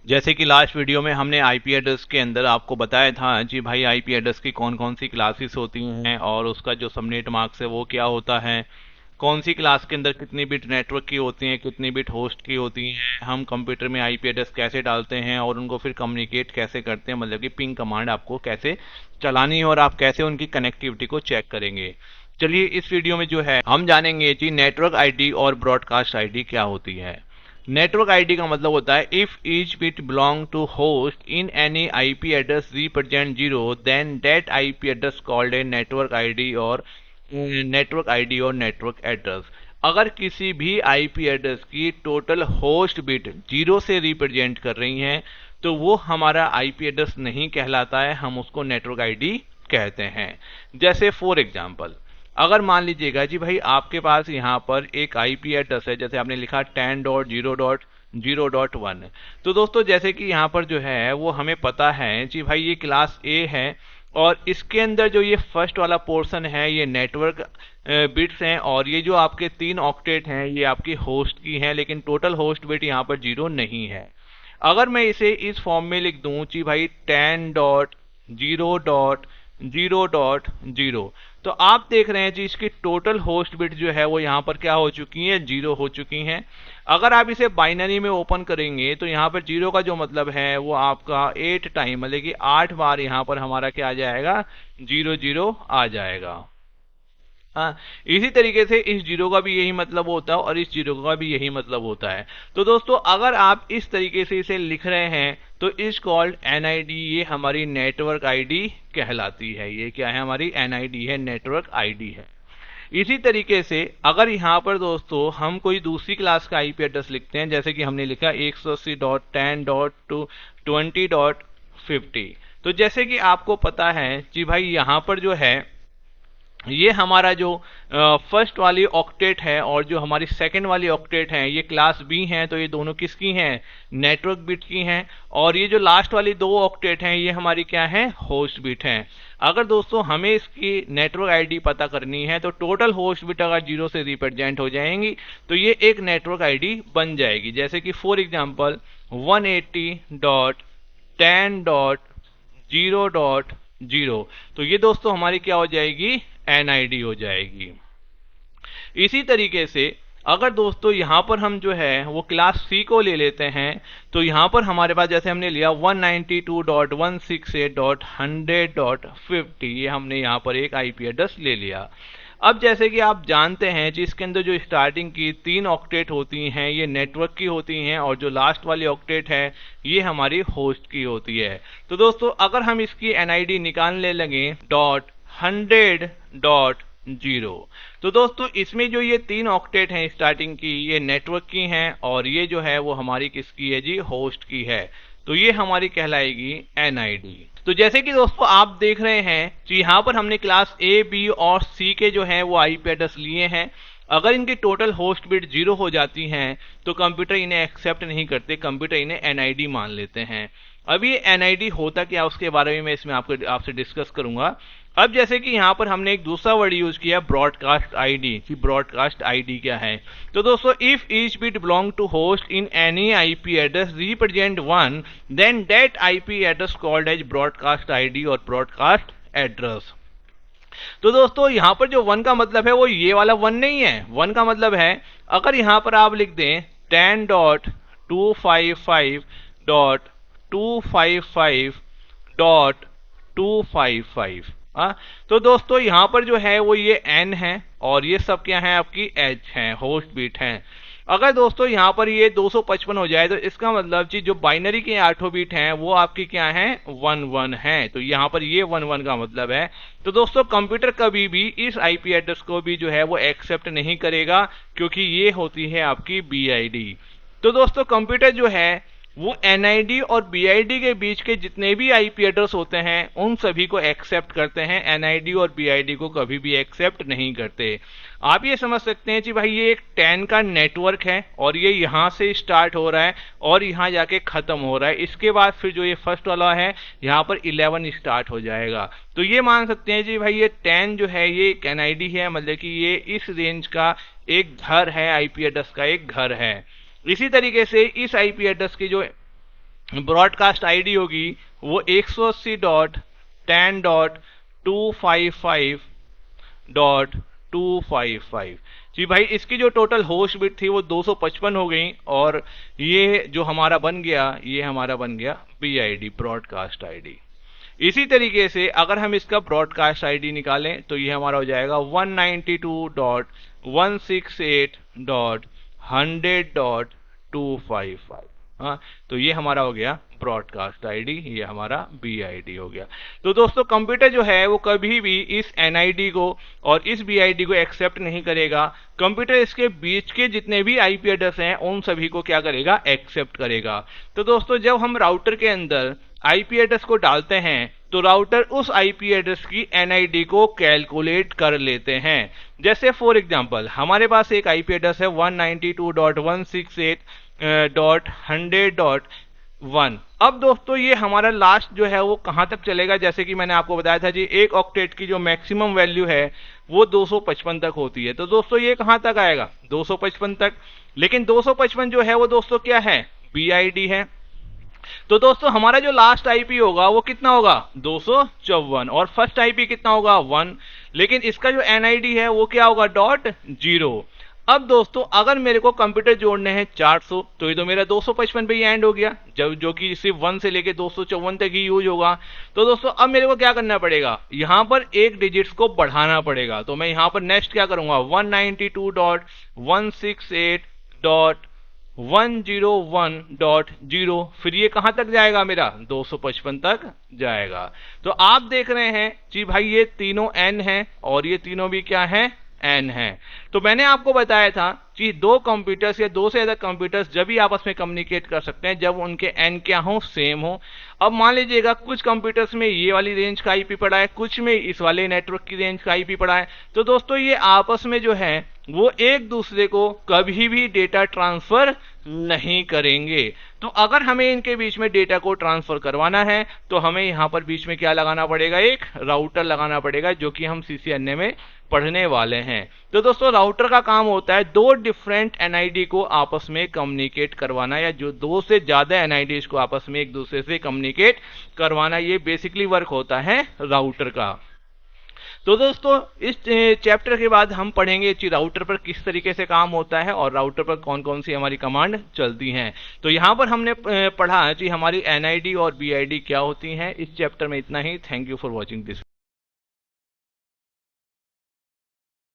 जैसे कि last video में हमने आईपी एड्रेस के अंदर आपको बताया था जी भाई, आईपी एड्रेस की कौन कौन सी क्लासेस होती हैं और उसका जो सबनेट मार्क्स है वो क्या होता है, कौन सी क्लास के अंदर कितनी बिट नेटवर्क की होती हैं, कितनी बिट होस्ट की होती हैं, हम कंप्यूटर में आईपी एड्रेस कैसे डालते हैं और उनको फिर कम्युनिकेट कैसे करते हैं, मतलब कि पिंग कमांड आपको कैसे चलानी है और आप कैसे उनकी कनेक्टिविटी को चेक करेंगे। चलिए इस वीडियो में जो है हम जानेंगे जी नेटवर्क आईडी और ब्रॉडकास्ट आईडी क्या होती है। नेटवर्क आईडी का मतलब होता है if each bit belong to host in any IP address represent zero then that IP address called a network ID और नेटवर्क एड्रेस। अगर किसी भी आईपी एड्रेस की टोटल होस्ट बिट जीरो से रिप्रेजेंट कर रही हैं तो वो हमारा आईपी एड्रेस नहीं कहलाता है, हम उसको नेटवर्क आईडी कहते हैं। जैसे फॉर एग्जांपल, अगर मान लीजिएगा जी भाई आपके पास यहाँ पर एक आईपी एड्रेस है, जैसे आपने लिखा 10.0.0.1। तो दोस्तों जैसे कि यहाँ पर जो है वो हमें पता है जी भाई ये क्लास ए है और इसके अंदर जो ये फर्स्ट वाला पोर्शन है ये नेटवर्क बिट्स हैं और ये जो आपके 3 ऑक्टेट हैं ये आपकी होस्ट की हैं, लेकिन टोटल होस्ट बिट यहाँ पर जीरो नहीं है। अगर मैं इसे इस फॉर्म में लिख दूं जी भाई 10.0.0.0, तो आप देख रहे हैं जी इसकी टोटल होस्ट बिट जो है वो यहाँ पर क्या हो चुकी है, जीरो हो चुकी हैं। अगर आप इसे बाइनरी में ओपन करेंगे तो यहाँ पर जीरो का जो मतलब है वो आपका 8 टाइम, मतलब कि 8 बार यहाँ पर हमारा क्या आ जाएगा, जीरो जीरो आ जाएगा। हाँ, इसी तरीके से इस जीरो का भी यही मतलब होता है और इस जीरो का भी यही मतलब होता है। तो दोस्तों अगर आप इस तरीके से इसे लिख रहे हैं तो इस कॉल्ड एनआईडी, ये हमारी नेटवर्क आईडी कहलाती है। ये क्या है, हमारी एनआईडी है, नेटवर्क आईडी है। इसी तरीके से अगर यहाँ पर दोस्तों हम कोई दूसरी क्लास का आईपी एड्रेस लिखते हैं, जैसे कि हमने लिखा 180.10.20.50, तो जैसे कि आपको पता है जी भाई यहाँ पर जो है ये हमारा जो फर्स्ट वाली ऑक्टेट है और जो हमारी सेकंड वाली ऑक्टेट है ये क्लास बी हैं, तो ये दोनों किसकी हैं, नेटवर्क बिट की हैं। और ये जो लास्ट वाली 2 ऑक्टेट हैं ये हमारी क्या है, होस्ट बिट हैं। अगर दोस्तों हमें इसकी नेटवर्क आईडी पता करनी है तो टोटल होस्ट बिट अगर जीरो से रिप्रेजेंट हो जाएंगी तो ये एक नेटवर्क आईडी बन जाएगी। जैसे कि फॉर एग्जांपल 180.10.0.0, तो ये दोस्तों हमारी क्या हो जाएगी, एनआईडी हो जाएगी। इसी तरीके से अगर दोस्तों यहां पर हम जो है वो क्लास सी को ले लेते हैं तो यहां पर हमारे पास जैसे हमने लिया 192.168.100.50, ये हमने यहां पर एक आईपी एड्रेस ले लिया। अब जैसे कि आप जानते हैं कि इसके अंदर जो स्टार्टिंग की 3 ऑक्टेट होती हैं ये नेटवर्क की होती हैं और जो लास्ट वाली ऑक्टेट है ये हमारी होस्ट की होती है। तो दोस्तों अगर हम इसकी एनआईडी निकालने लगे 100.0, तो दोस्तों इसमें जो ये 3 ऑक्टेट हैं स्टार्टिंग की ये नेटवर्क की हैं और ये जो है वो हमारी किसकी है जी, होस्ट की है। तो ये हमारी कहलाएगी एनआईडी। तो जैसे कि दोस्तों आप देख रहे हैं कि यहाँ पर हमने क्लास ए बी और सी के जो है वो आईपी एड्रेस लिए हैं। अगर इनकी टोटल होस्ट बिट जीरो हो जाती हैं तो कंप्यूटर इन्हें एक्सेप्ट नहीं करते, कंप्यूटर इन्हें एनआईडी मान लेते हैं। अब ये एनआईडी होता क्या उसके बारे में मैं इसमें आपसे डिस्कस करूंगा। अब जैसे कि यहाँ पर हमने एक दूसरा वर्ड यूज किया ब्रॉडकास्ट आईडी, कि ब्रॉडकास्ट आईडी क्या है। तो दोस्तों if each bit belong to host in any IP address represent 1 then that IP address called as broadcast ID और ब्रॉडकास्ट एड्रेस। तो दोस्तों यहाँ पर जो 1 का मतलब है वो ये वाला 1 नहीं है। 1 का मतलब है अगर यहाँ पर आप लिख दें 10.255.255.255, तो दोस्तों यहाँ पर जो है वो ये n है और ये सब क्या है, आपकी h है, होस्ट बिट है। अगर दोस्तों यहाँ पर ये 255 हो जाए तो इसका मतलब जी जो बाइनरी के 8 बिट हैं वो आपकी क्या है, 11 है। तो यहाँ पर ये 11 का मतलब है। तो दोस्तों कंप्यूटर कभी भी इस आईपी एड्रेस को भी जो है वो एक्सेप्ट नहीं करेगा क्योंकि ये होती है आपकी बीआईडी। तो दोस्तों कंप्यूटर जो है वो एनआईडी और बीआईडी के बीच के जितने भी आईपी एड्रेस होते हैं उन सभी को एक्सेप्ट करते हैं, एनआईडी और बीआईडी को कभी भी एक्सेप्ट नहीं करते। आप ये समझ सकते हैं कि भाई ये एक 10 का नेटवर्क है और ये यहाँ से स्टार्ट हो रहा है और यहाँ जाके खत्म हो रहा है। इसके बाद फिर जो ये फर्स्ट वाला है यहाँ पर 11 स्टार्ट हो जाएगा। तो ये मान सकते हैं जी भाई ये 10 जो है ये एक एनआईडी है, मतलब कि ये इस रेंज का एक घर है, आईपी एड्रेस का एक घर है। इसी तरीके से इस आईपी एड्रेस की जो ब्रॉडकास्ट आईडी होगी वो 180.10.255.255। जी भाई, इसकी जो टोटल होस्ट बिट थी वो 255 हो गई, और ये जो हमारा बन गया, ये हमारा बन गया BID, ब्रॉडकास्ट आईडी। इसी तरीके से अगर हम इसका ब्रॉडकास्ट आईडी निकालें तो ये हमारा हो जाएगा 192.168.100.255। हाँ, तो ये हमारा हो गया ब्रॉडकास्ट आईडी, ये हमारा BID हो गया। तो दोस्तों, कंप्यूटर जो है वो कभी भी इस NID को और इस BID को एक्सेप्ट नहीं करेगा। कंप्यूटर इसके बीच के जितने भी IP एड्रेस हैं उन सभी को क्या करेगा, एक्सेप्ट करेगा। तो दोस्तों, जब हम राउटर के अंदर IP एड्रेस को डालते हैं तो राउटर उस IP एड्रेस की NID को कैलकुलेट कर लेते हैं। जैसे फॉर एग्जांपल हमारे पास एक IP एड्रेस है 192.168.100.1। अब दोस्तों, ये हमारा लास्ट जो है वो कहां तक चलेगा, जैसे कि मैंने आपको बताया था जी, एक ऑक्टेट की जो मैक्सिमम वैल्यू है वो 255 तक होती है। तो दोस्तों, ये कहां तक आएगा, 255 तक। लेकिन 255 जो है वो दोस्तों क्या है, BID है। तो दोस्तों, हमारा जो लास्ट IP होगा वो कितना होगा, 254, और फर्स्ट IP कितना होगा, 1। लेकिन इसका जो NID है वो क्या होगा, .0। अब दोस्तों, अगर मेरे को कंप्यूटर जोड़ने हैं 400, तो ये तो मेरा 255 पे ही एंड हो गया, जब जो कि सिर्फ 1 से लेके 254 तक ही यूज होगा। तो दोस्तों, अब मेरे को क्या करना पड़ेगा, यहां पर एक डिजिट्स को बढ़ाना पड़ेगा। तो मैं यहां पर नेक्स्ट क्या करूंगा, 192.168.101.0, फिर ये कहां तक जाएगा, मेरा 255 तक जाएगा। तो आप देख रहे हैं जी भाई, ये तीनों N है और ये तीनों भी क्या है, N है। तो मैंने आपको बताया था कि दो कंप्यूटर्स या दो से ज्यादा कंप्यूटर्स जब भी आपस में कम्युनिकेट कर सकते हैं जब उनके N क्या हो, सेम हो। अब मान लीजिएगा कुछ कंप्यूटर्स में ये वाली रेंज का IP पड़ा है, कुछ में इस वाले नेटवर्क की रेंज का IP पड़ा है। तो दोस्तों, ये आपस में जो है वो एक दूसरे को कभी भी डेटा ट्रांसफर नहीं करेंगे। तो अगर हमें इनके बीच में डेटा को ट्रांसफर करवाना है तो हमें यहां पर बीच में क्या लगाना पड़ेगा, एक राउटर लगाना पड़ेगा, जो कि हम CCNA में पढ़ने वाले हैं। तो दोस्तों, राउटर का काम होता है दो डिफरेंट NID को आपस में कम्युनिकेट करवाना, या जो दो से ज्यादा NIDs को आपस में एक दूसरे से कम्युनिकेट करवाना। ये बेसिकली वर्क होता है राउटर का। तो दोस्तों, इस चैप्टर के बाद हम पढ़ेंगे कि राउटर पर किस तरीके से काम होता है और राउटर पर कौन कौन सी हमारी कमांड चलती हैं। तो यहाँ पर हमने पढ़ा कि हमारी NID और BID क्या होती हैं। इस चैप्टर में इतना ही। Thank you for watching this.